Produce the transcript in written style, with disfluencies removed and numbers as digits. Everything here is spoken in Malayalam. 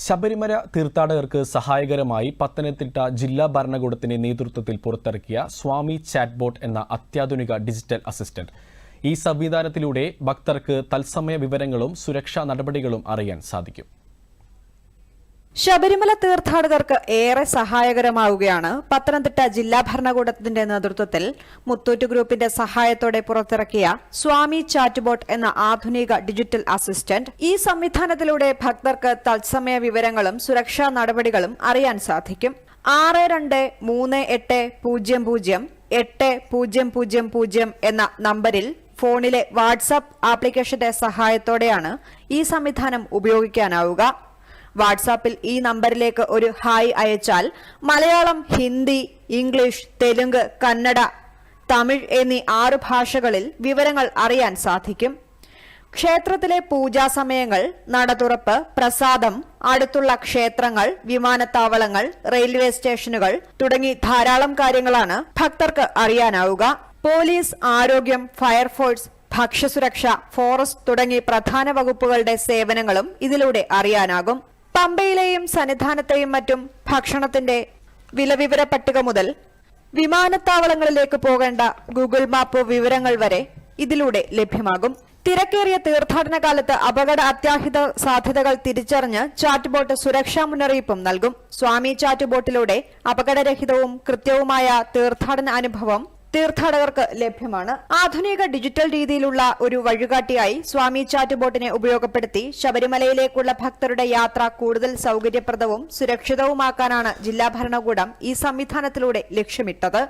ശബരിമല തീർത്ഥാടകർക്ക് സഹായകരമായി പത്തനംതിട്ട ജില്ലാ ഭരണകൂടത്തിന്റെ നേതൃത്വത്തിൽ പുറത്തിറക്കിയ സ്വാമി ചാറ്റ്ബോട്ട് എന്ന അത്യാധുനിക ഡിജിറ്റൽ അസിസ്റ്റന്റ്. ഈ സംവിധാനത്തിലൂടെ ഭക്തർക്ക് തത്സമയ വിവരങ്ങളും സുരക്ഷാ നടപടികളും അറിയാൻ സാധിക്കും. ശബരിമല തീർത്ഥാടകർക്ക് ഏറെ സഹായകരമാവുകയാണ് പത്തനംതിട്ട ജില്ലാ ഭരണകൂടത്തിന്റെ നേതൃത്വത്തിൽ മുത്തൂറ്റ് ഗ്രൂപ്പിന്റെ സഹായത്തോടെ പുറത്തിറക്കിയ സ്വാമി ചാറ്റ്ബോട്ട് എന്ന ആധുനിക ഡിജിറ്റൽ അസിസ്റ്റന്റ്. ഈ സംവിധാനത്തിലൂടെ ഭക്തർക്ക് തത്സമയ വിവരങ്ങളും സുരക്ഷാ നടപടികളും അറിയാൻ സാധിക്കും. 6238008000 എന്ന നമ്പരിൽ ഫോണിലെ വാട്സ്ആപ്പ് ആപ്ലിക്കേഷന്റെ സഹായത്തോടെയാണ് ഈ സംവിധാനം ഉപയോഗിക്കാനാവുക. വാട്സാപ്പിൽ ഈ നമ്പറിലേക്ക് ഒരു ഹായ് അയച്ചാൽ മലയാളം, ഹിന്ദി, ഇംഗ്ലീഷ്, തെലുങ്ക്, കന്നഡ, തമിഴ് എന്നീ 6 ഭാഷകളിൽ വിവരങ്ങൾ അറിയാൻ സാധിക്കും. ക്ഷേത്രത്തിലെ പൂജാസമയങ്ങൾ, നടതുറപ്പ്, പ്രസാദം, അടുത്തുള്ള ക്ഷേത്രങ്ങൾ, വിമാനത്താവളങ്ങൾ, റെയിൽവേ സ്റ്റേഷനുകൾ തുടങ്ങി ധാരാളം കാര്യങ്ങളാണ് ഭക്തർക്ക് അറിയാനാവുക. പോലീസ്, ആരോഗ്യം, ഫയർഫോഴ്സ്, ഭക്ഷ്യസുരക്ഷ, ഫോറസ്റ്റ് തുടങ്ങി പ്രധാന വകുപ്പുകളുടെ സേവനങ്ങളും ഇതിലൂടെ അറിയാനാകും. പമ്പയിലെയും സന്നിധാനത്തെയും മറ്റും ഭക്ഷണത്തിന്റെ വിലവിവര പട്ടിക മുതൽ വിമാനത്താവളങ്ങളിലേക്ക് പോകേണ്ട ഗൂഗിൾ മാപ്പ് വിവരങ്ങൾ വരെ ഇതിലൂടെ ലഭ്യമാകും. തിരക്കേറിയ തീർത്ഥാടന കാലത്ത് അപകട അത്യാഹിത സാധ്യതകൾ തിരിച്ചറിഞ്ഞ് ചാറ്റ്ബോട്ട് സുരക്ഷാ മുന്നറിയിപ്പും നൽകും. സ്വാമി ചാറ്റ്ബോട്ടിലൂടെ അപകടരഹിതവും കൃത്യവുമായ തീർത്ഥാടന അനുഭവം തീർത്ഥാടകർക്ക് ലഭ്യമാണ്. ആധുനിക ഡിജിറ്റൽ രീതിയിലുള്ള ഒരു വഴികാട്ടിയായി സ്വാമി ചാറ്റ്ബോട്ടിനെ ഉപയോഗപ്പെടുത്തി ശബരിമലയിലേക്കുള്ള ഭക്തരുടെ യാത്ര കൂടുതൽ സൗകര്യപ്രദവും സുരക്ഷിതവുമാക്കാനാണ് ജില്ലാ ഭരണകൂടം ഈ സംവിധാനത്തിലൂടെ ലക്ഷ്യമിട്ടത്.